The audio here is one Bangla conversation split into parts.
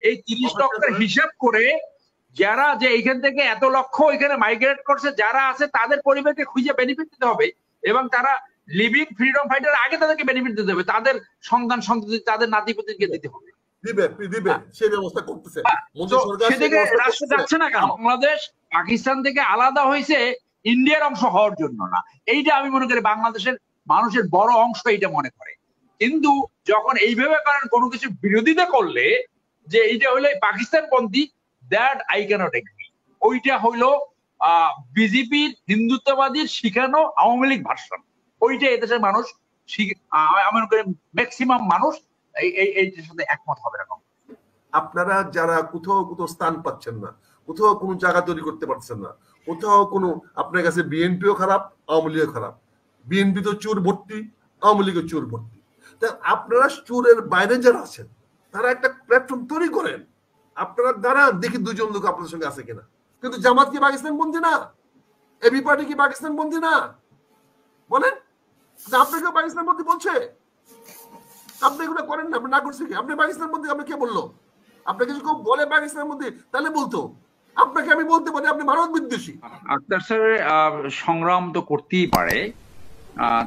এই 30 লক্ষের হিসাব করে যারা যে এইখান থেকে এত লক্ষ এখানে মাইগ্রেট করছে যারা আছে তাদের পরিবারকে খুঁজে বেনিফিট দিতে হবে, এবং তারা লিভিং ফ্রিডম ফাইটার আগে তাদেরকে বেনিফিট দিতে হবে, তাদের সন্তান সন্ততি তাদের নাতিপুতিকে দিতে হবে। সেই ব্যবস্থা করতেছে, সেদিকে রাষ্ট্র যাচ্ছে না কেন? বাংলাদেশ পাকিস্তান থেকে আলাদা হয়েছে ইন্ডিয়ার অংশ হওয়ার জন্য না, এইটা আমি মনে করি বাংলাদেশের মানুষের বড় অংশ এইটা মনে করে। কিন্তু যখন এইভাবে করেন কোনো কিছু বিরোধিতা করলে যে এইটা হইলে পাকিস্তান পন্থী, দ্যাট আই ক্যানট এগ্রি। ওইটা হইলো বিজেপির হিন্দুত্ববাদীর শিখানো আওয়ামী লীগ ভার্সন। ওইটা এদেশের মানুষ আমি মনে করি ম্যাক্সিমাম মানুষ এইটার সাথে একমত হবে না। আপনারা যারা কোথাও স্থান পাচ্ছেন না, কোথাও কোনো জায়গা তৈরি করতে পারছেন না, কোথাও কোনো, আপনার কাছে বিএনপিও খারাপ, আওয়ামী লীগও খারাপ, বিএনপি তো চোর ভর্তি, আওয়ামী লীগও চোর ভর্তি। তা আপনারা চোরের বাইরে যারা আছেন তারা একটা প্ল্যাটফর্ম তৈরি করেন, আপনারা দ্বারা দেখি দুজন লোক আপনাদের সঙ্গে আছে কিনা। কিন্তু জামাত কি পাকিস্তান বন্ধী না? এবি পার্টি কি পাকিস্তান বন্ধী না? বলেন, আপনাকেও পাকিস্তান বন্ধী বলছে? আপনি এগুলো করেন না, আপনি না করছে কি? আপনি পাকিস্তান বন্ধী, আপনি কে বললো? আপনাকে যদি কেউ বলে পাকিস্তান বন্ধী তাহলে বলতো, আপনাকে আমি বলতে পারি আপনি ভারত বিদ্বেষী। আক্তার স্যার সংগ্রাম তো করতেই পারে,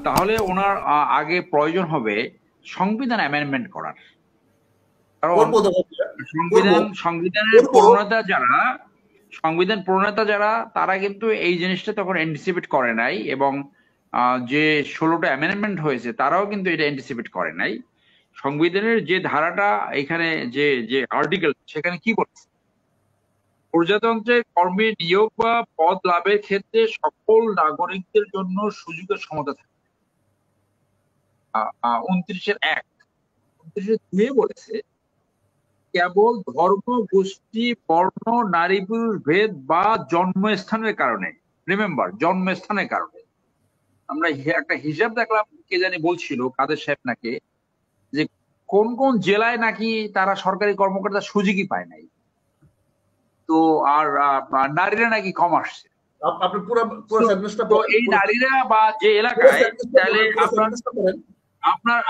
তাহলে ওনার আগে প্রয়োজন হবে সংবিধান অ্যামেন্ডমেন্ট করার। কারণ সংবিধানের প্রণেতা যারা তারা কিন্তু এই জিনিসটা তখন অ্যান্টিসিপেট করে নাই, এবং যে 16টা অ্যামেন্ডমেন্ট হয়েছে তারাও কিন্তু এটা অ্যান্টিসিপেট করে নাই। সংবিধানের যে ধারাটা এখানে যে আর্টিকেল, সেখানে কি বলছে? প্রজাতন্ত্রের কর্মে নিয়োগ বা পদ লাভের ক্ষেত্রে সকল নাগরিকদের জন্য সুযোগের সমতা থাকে। 29(1) বলেছে কেবল ধর্ম, গোষ্ঠী, বর্ণ, নারী পুরুষ ভেদ বা জন্মস্থানের কারণে, রিমেম্বার জন্মস্থানের কারণে। আমরা একটা হিসাব দেখলাম, কে জানি বলছিল, কাদের সাহেব নাকি, যে কোন কোন জেলায় নাকি তারা সরকারি কর্মকর্তা সুযোগই পায় নাই। তো আর নারীরা নাকি কম আসছে। তো এই নারীরা বা যে এলাকায়, তাহলে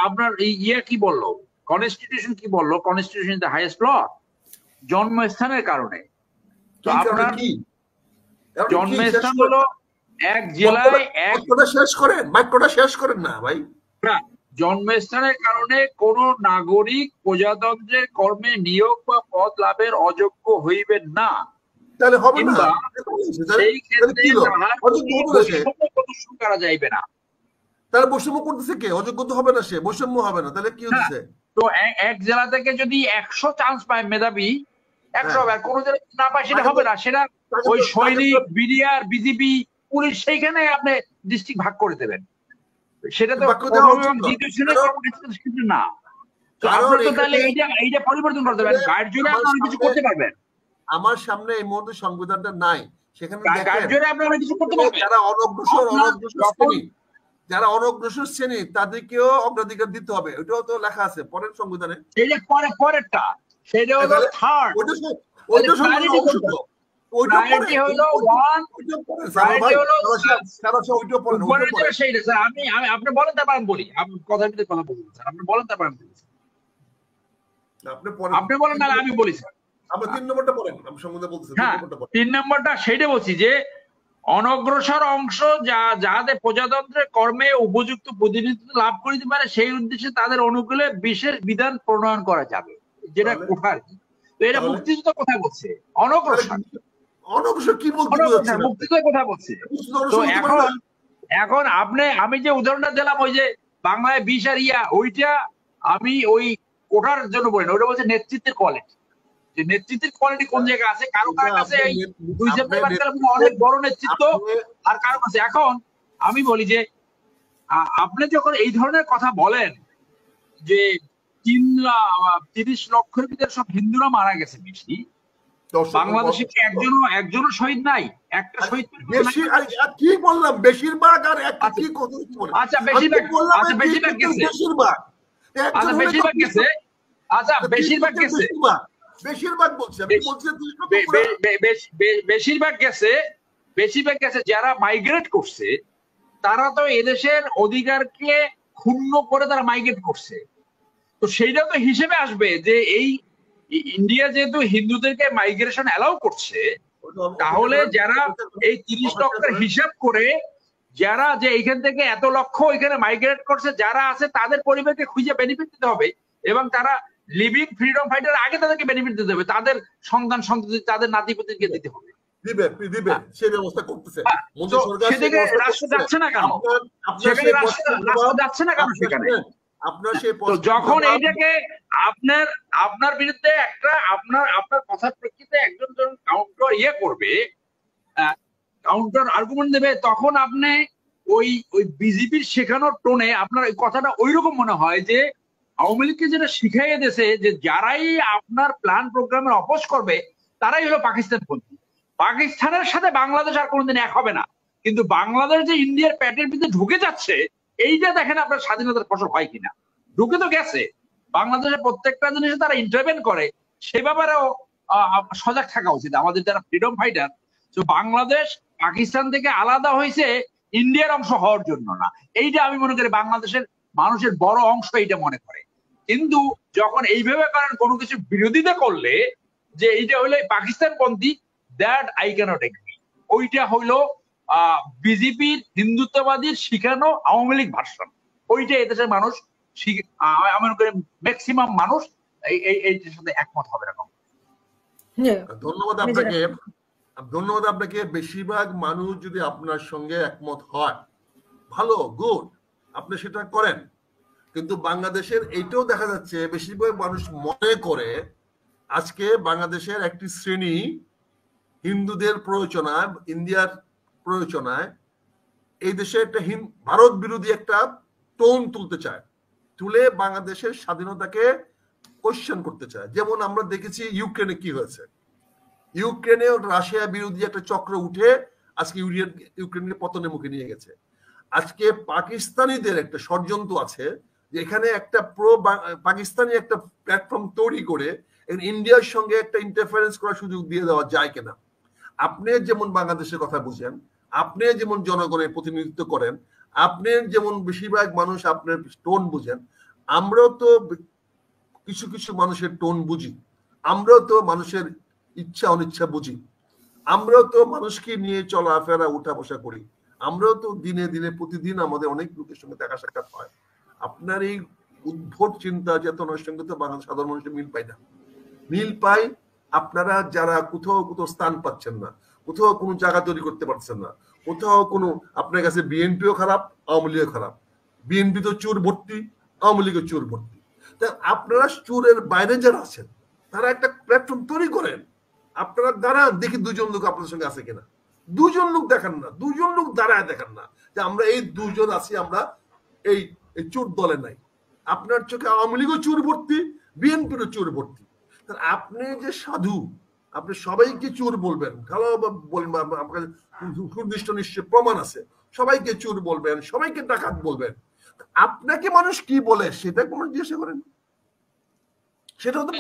আপনার ইয়ে কি বললো, কনস্টিটিউশন কি বললো? কনস্টিটিউশন দ্য হাইয়েস্ট ল, জন্মস্থানের কারণে। তো আপনার জন্মস্থান হলো এক জেলায় শেষ করেন না ভাই। জন্মস্থানের কারণে কোন নাগরিক প্রজাতন্ত্রের কর্মে নিয়োগ বা পদ লাভের অযোগ্য হইবেন না, তাহলে হবে না, সেই ক্ষেত্রে প্রদর্শন করা যাইবে না। তাহলে বৈষম্য করতেছে কে? অযোগ্য তো হবে না, সে বৈষম্য হবে না, তাহলে কি হচ্ছে? তো এক জেলা থেকে যদি 100 চান্স পায় মেধাবী, 100 হবে, আর কোন জেলা না পায় সেটা হবে না। সেটা ওই সৈনিক, বিডিআর, বিজেপি, পুলিশ, সেইখানে আপনি ডিস্ট্রিক্ট ভাগ করে দেবেন। সেটা তো না। এইটা পরিবর্তন করতে পারবেন, গাইড জোরে আপনি কিছু করতে পারবেন। আমার সামনে এই মুহূর্তে সংবিধানটা নাই, সেখানে যারা অনগ্রসর শ্রেণী তাদেরকেও অগ্রাধিকার দিতে হবে, ওটাও তো লেখা আছে পরের সংবিধানে। পরেরটা সেটা হলো থার্ড, আপনি বলেন তারপর আমি বলি, কথার ভিতরে কথা বলুন স্যার, আপনি বলেন তারপর আমি বলি। আপনি বলেন না, আমি বলি স্যার। আপনি 3 নম্বরটা বলেন, আমি সংবিধান বলতেছি। 3 নম্বরটা সেইটা বলছি যে অনগ্রসর অংশ যাহাদের প্রজাতন্ত্রের কর্মে উপযুক্ত প্রতিনিধিত্ব লাভ করিতে পারে, সেই উদ্দেশ্যে তাদের অনুকূলে বিশেষ বিধান প্রণয়ন করা যাবে, যেটা কোঠার। তো এটা মুক্তিযুদ্ধ কোথায় বলছে? অনগ্রসর কি বলতে মুক্তিযুদ্ধ কোথায় বলছে? তো এখন আমি যে উদাহরণটা দিলাম, ওই যে বাংলায় 20 আর ওইটা আমি ওই কোঠার জন্য বলি না, ওইটা বলছে নেতৃত্বের কোয়ালিটি। যে নেতৃত্বের কোয়ালিটি কোন জায়গায় আছে, কারো কাছে এই 2 সেপ্টেম্বর অনেক বড় নেতৃত্ব, আর কারো কাছে। এখন আমি বলি যে আপনি যখন এই ধরনের কথা বলেন যে 30 লক্ষের ভিতরে সব হিন্দুরা মারা গেছে বেশি, বাংলাদেশে কি একজনও শহীদ নাই? একটা শহীদ কি বললাম? বেশিরভাগ আর আচ্ছা বেশিরভাগ গেছে, বেশিরভাগ গেছে, বেশিরভাগ গেছে। যারা মাইগ্রেট করছে তারা তো এদেশের অধিকারকে ক্ষুণ্ণ করে তারা মাইগ্রেট করছে। তো সেইটা তো হিসেবে আসবে যে এই ইন্ডিয়া যেহেতু হিন্দুদেরকে মাইগ্রেশন অ্যালাউ করছে, তাহলে যারা এই 30 লক্ষের হিসাব করে যারা যে এইখান থেকে এত লক্ষ এখানে মাইগ্রেট করছে যারা আছে তাদের পরিবারকে খুঁজে বেনিফিট দিতে হবে, এবং তারা লিভিং ফ্রিডম ফাইটার আগে তাদেরকে বেনিফিট দিতে হবে, তাদের সন্তান সন্ততি তাদের নাতিপুতিকে দিতে হবে। দিবে সেই ব্যবস্থা করতেছে সেদিকে রাষ্ট্র যাচ্ছে না কেন? সেখানে রাষ্ট্র যাচ্ছে না কেন? সেখানে যখন এইটাকে আপনার বিরুদ্ধে একটা আপনার কথার প্রেক্ষিতে একজন কাউন্টার করবে, কাউন্টার আর্গুমেন্ট দেবে, তখন আপনি ওই বিজেপির শেখানোর টোনে আপনার ওই কথাটা ওইরকম মনে হয় যে আওয়ামী লীগকে যেটা শিখাইয়ে দিয়েছে যে যারাই আপনার প্ল্যান প্রোগ্রামের অপোজ করবে তারাই হলো পাকিস্তানপন্থী। পাকিস্তানের সাথে বাংলাদেশ আর কোনোদিন এক হবে না, কিন্তু বাংলাদেশ যে ইন্ডিয়ার প্যাটের ভিতরে ঢুকে যাচ্ছে এইটা দেখেন আপনার স্বাধীনতার ফসল হয় কিনা। ঢুকে তো গেছে, বাংলাদেশের প্রত্যেকটা জিনিসে তারা ইন্টারভেন করে, সে ব্যাপারেও সজাগ থাকা উচিত আমাদের যারা ফ্রিডম ফাইটার। তো বাংলাদেশ পাকিস্তান থেকে আলাদা হয়েছে ইন্ডিয়ার অংশ হওয়ার জন্য না, এইটা আমি মনে করি বাংলাদেশের মানুষের বড় অংশ এইটা মনে করে। কিন্তু যখন এইভাবে করেন কোনো কিছু বিরোধিতা করলে যে এইটা হইলো পাকিস্তানপন্থী, দ্যাট আই ক্যানট এগ্রি। ওইটা হইলো বিজেপির হিন্দুত্ববাদীর শিখানো আওয়ামী লীগ ভার্সন। ওইটা এদেশের মানুষ আমি মনে করি ম্যাক্সিমাম মানুষ এইটার সাথে একমত হবে না। ধন্যবাদ আপনাকে। বেশিরভাগ মানুষ যদি আপনার সঙ্গে একমত হয়, ভালো, গুড, আপনি সেটা করেন। কিন্তু বাংলাদেশের এইটাও দেখা যাচ্ছে বেশিরভাগ মানুষ মনে করে আজকে বাংলাদেশের একটি শ্রেণী হিন্দুদের প্রয়োজনায়, ইন্ডিয়ার প্রয়োজনায় এই দেশে একটা ভারত বিরোধী একটা টোন তুলতে চায়, তুলে বাংলাদেশের স্বাধীনতাকে কোশ্চেন করতে চায়। যেমন আমরা দেখেছি ইউক্রেনে কি হয়েছে, ইউক্রেনে রাশিয়া বিরোধী একটা চক্র উঠে আজকে ইউক্রেনের পতনের মুখে নিয়ে গেছে। আজকে পাকিস্তানিদের একটা ষড়যন্ত্র আছে যে এখানে একটা পাকিস্তানি একটা প্ল্যাটফর্ম তৈরি করে ইন্ডিয়ার সঙ্গে একটা ইন্টারফারেন্স করার সুযোগ দিয়ে দেওয়া যায় কিনা। আপনি যেমন বাংলাদেশের কথা বুঝেন, আপনি যেমন জনগণের প্রতিনিধিত্ব করেন, আপনি যেমন বেশিরভাগ মানুষ আপনার টোন বুঝেন, আমরাও তো কিছু কিছু মানুষের টোন বুঝি, আমরাও তো মানুষের ইচ্ছা অনিচ্ছা বুঝি, আমরাও তো মানুষকে নিয়ে চলাফেরা উঠা বসা করি, আমরাও তো দিনে দিনে প্রতিদিন আমাদের অনেক লোকের সঙ্গে দেখা সাক্ষাৎ হয়। আপনার এই উদ্ভট চিন্তা চেতনার সঙ্গে তো বাংলাদেশ সাধারণ মানুষের মিল পায় না। মিল পাই আপনারা যারা কোথাও কোথাও স্থান পাচ্ছেন না, কোথাও কোনো জায়গা তৈরি করতে পারছেন না, কোথাও কোনো, আপনার কাছে বিএনপিও খারাপ, আওয়ামী লীগও খারাপ, বিএনপি তো চোর ভর্তি, আওয়ামী লীগের চোর ভর্তি। তা আপনারা চোরের বাইরে যারা আছেন তারা একটা প্ল্যাটফর্ম তৈরি করেন, আপনারা দাঁড়ান, দেখি দুজন লোক আপনাদের সঙ্গে আছে কিনা। দুজন লোক দেখান না, দুজন লোক দাঁড়ায় দেখান না যে আমরা এই দুজন আছি, আমরা এই চোর দলে নাই। আপনার চোখে আওয়ামী লীগও চোর ভর্তি, বিএনপিরও চোর ভর্তি। আপনি যে সাধু, আপনি সবাইকে চোর বলবেন, ভালো বলবেন, আপনার সুনির্দিষ্ট নিশ্চয় প্রমাণ আছে, সবাইকে চোর বলবেন, সবাইকে ডাকাত বলবেন। আপনাকে মানুষ কি বলে সেটা কোনো জিজ্ঞাসা করেন? সেটাও তো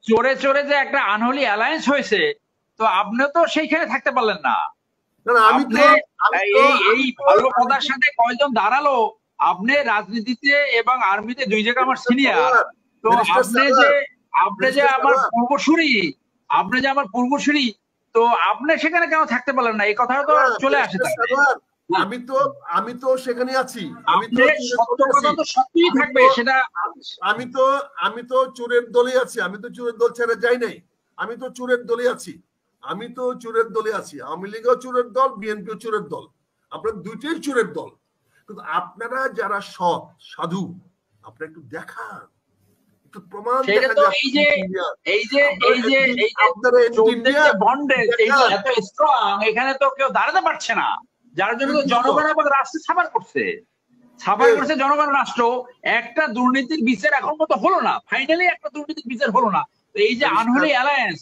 চোরে চোরে যে একটা আনহোলি অ্যালায়েন্স হয়েছে, তো আপনি তো সেইখানে থাকতে পারলেন না। আমি এই ভালো পদার সাথে কয়জন দাঁড়ালো? আপনি রাজনীতিতে এবং আর্মিতে দুই জায়গায় আমার সিনিয়র, তো আপনি যে আমার পূর্বসূরি, তো আপনি সেখানে কেন থাকতে পারলেন না? এই কথাটা তো চলে আসে। আমি তো সেখানে আছি, সত্যিই থাকবে সেটা। আমি তো চোরের দলে আছি, আমি তো চোরের দল ছেড়ে যাই নাই, আমি তো চোরের দলে আছি, আমি তো চোরের দলে আছি। আওয়ামী লীগও চোরের দল, বিএনপিও চোরের দল, আপনারা দুইটাই চোরের দল। কিন্তু আপনারা যারা সৎ সাধু, আপনারা একটু দেখান, একটু প্রমাণ দেখান। এখানে তো কেউ দাঁড়াতে পারছে না, যার জন্য জনগণ রাষ্ট্র ছাপার করছে জনগণ রাষ্ট্র। একটা দুর্নীতির বিচার এখন মতো হলো না, ফাইনালি একটা দুর্নীতির বিচার হলো না। এই যে আনহোলি অ্যালায়েন্স,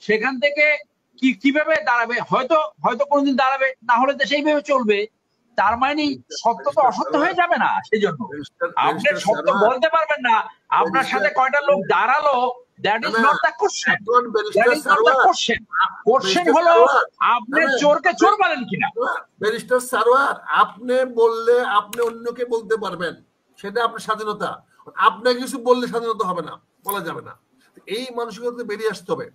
সেখান থেকে কিভাবে দাঁড়াবে? হয়তো কোনোদিন দাঁড়াবে, না হলে দেশ এইভাবে চলবে। তার মানে সত্য তো অসত্য হয়ে যাবে না। সেই জন্য আপনি সত্য বলতে পারবেন না, আপনার সাথে কয়টা লোক দাঁড়ালো, that is not the question. Question হলো আপনি চোরকে চোর বলেন কিনা। ব্যারিস্টার সারোয়ার, আপনি বললে আপনি অন্যকে বলতে পারবেন, সেটা আপনার স্বাধীনতা। আপনাকে কিছু বললে স্বাধীনতা হবে না, বলা যাবে না। এই মানসিকতা বেরিয়ে আসতে হবে,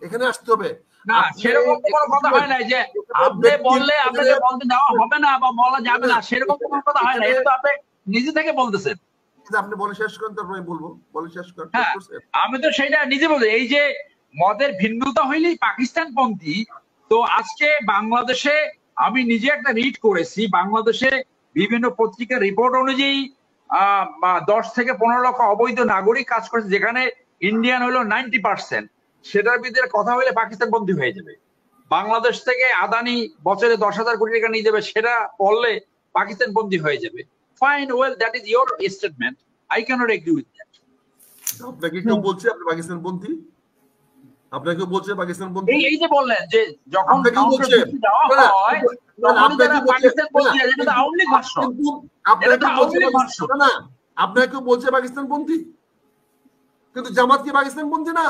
এখানে আসতে হবে। না, সেরকম তো কোনো কথা হয় না যে আপনি বললে আপনাকে বলতে দেওয়া হবে না বা বলা যাবে না, সেরকম কোনো কথা হয় না। এটা তো আপনি নিজে থেকে বলতেছেন। আপনি বলে শেষ করেন, তারপর আমি বলবো। বলে শেষ করেন। হ্যাঁ, আমি তো সেটা নিজে বলছি। এই যে মতের ভিন্নতা হইলেই পাকিস্তানপন্থী, তো আজকে বাংলাদেশে আমি নিজে একটা রিড করেছি, বাংলাদেশে বিভিন্ন পত্রিকার রিপোর্ট অনুযায়ী 10 থেকে 15 লক্ষ অবৈধ নাগরিক কাজ করছে, যেখানে ইন্ডিয়ান হলো 90%। সেটার ভিতরে কথা হলে পাকিস্তানপন্থী হয়ে যাবে। বাংলাদেশ থেকে আদানি বছরে 10,000 কোটি টাকা নিয়ে যাবে, সেটা বললে পাকিস্তানপন্থী হয়ে যাবে। Fine, well, that is your statement, I cannot agree with that. আপনাকে কেউ বলছে আপনি পাকিস্তানপন্থী? আপনাকে বলছে পাকিস্তানপন্থী? এই যে বললেন যে যখন কাউকে মুক্তি দেওয়া হয় তখন তারা পাকিস্তানপন্থী, এটা তো আওয়ামী লীগ ভাষ্য। না, আপনাকে বলছে পাকিস্তানপন্থী, কিন্তু জামাত কি পাকিস্তানপন্থী না?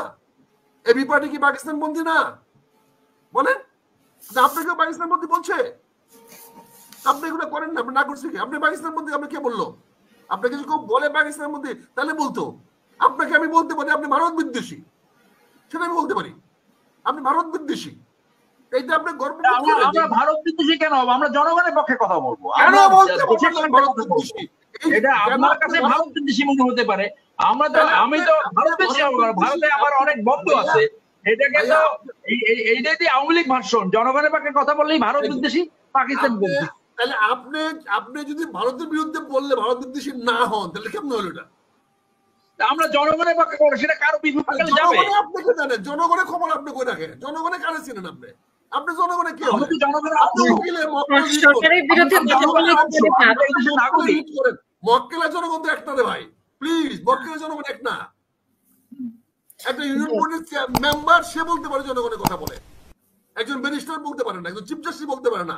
এবি পার্টি কি পাকিস্তানপন্থী না? বলেন, আপনাকে পাকিস্তানপন্থী বলছে? আপনি এগুলো করেন না, আপনি না করছে কি? আপনি পাকিস্তানপন্থী, আপনি কে বললো? আপনাকে যদি কেউ বলে পাকিস্তানপন্থী তাহলে বলতো। আপনাকে আমি বলতে পারি আপনি ভারত বিদ্বেষী, সেটা আমি বলতে পারি। আপনি ভারত বিদ্বেষী, এইটা আপনি গর্ব করতে পারেন। আমরা ভারত বিদ্বেষী কেন হবো? আমরা জনগণের পক্ষে কথা বলবো। কেন বলতে পারছেন ভারত বিদ্বেষী? এটা আপনার কাছে ভারত বিদ্বেষী মনে হতে পারে, আমি তো ভারত বিদ্বেষী হবো না। ভারতে আমার অনেক বন্ধু আছে, এটাকে তো এইটাই দিয়ে আওয়ামী লীগ ভাষণ। জনগণের পক্ষে কথা বললেই ভারত বিদ্বেষী, পাকিস্তান বিদ্বেষী। তাহলে আপনি যদি ভারতের বিরুদ্ধে বললে ভারত বিদ্বেষী না হন, তাহলে কেমন হলো এটা? আমরা জনগণের পক্ষে বলি, সেটা কারো বিপক্ষে যাবে? আপনাকে জানেন জনগণের খবর আপনি কই রাখেন? জনগণের কারে চিনেন আপনি? আপনি জনগণের কে? আমি তো জনগণের সরকারের বিরুদ্ধে মক্কেলা জনগণ তো একটা রে ভাই, প্লিজ। মক্কেলা জনগণ এক না। একটা ইউনিয়ন বোর্ডের মেম্বার, সে বলতে পারে জনগণের কথা বলে। একজন ব্যারিস্টার বলতে পারে না, একজন চিফ জাস্টিস বলতে পারে না।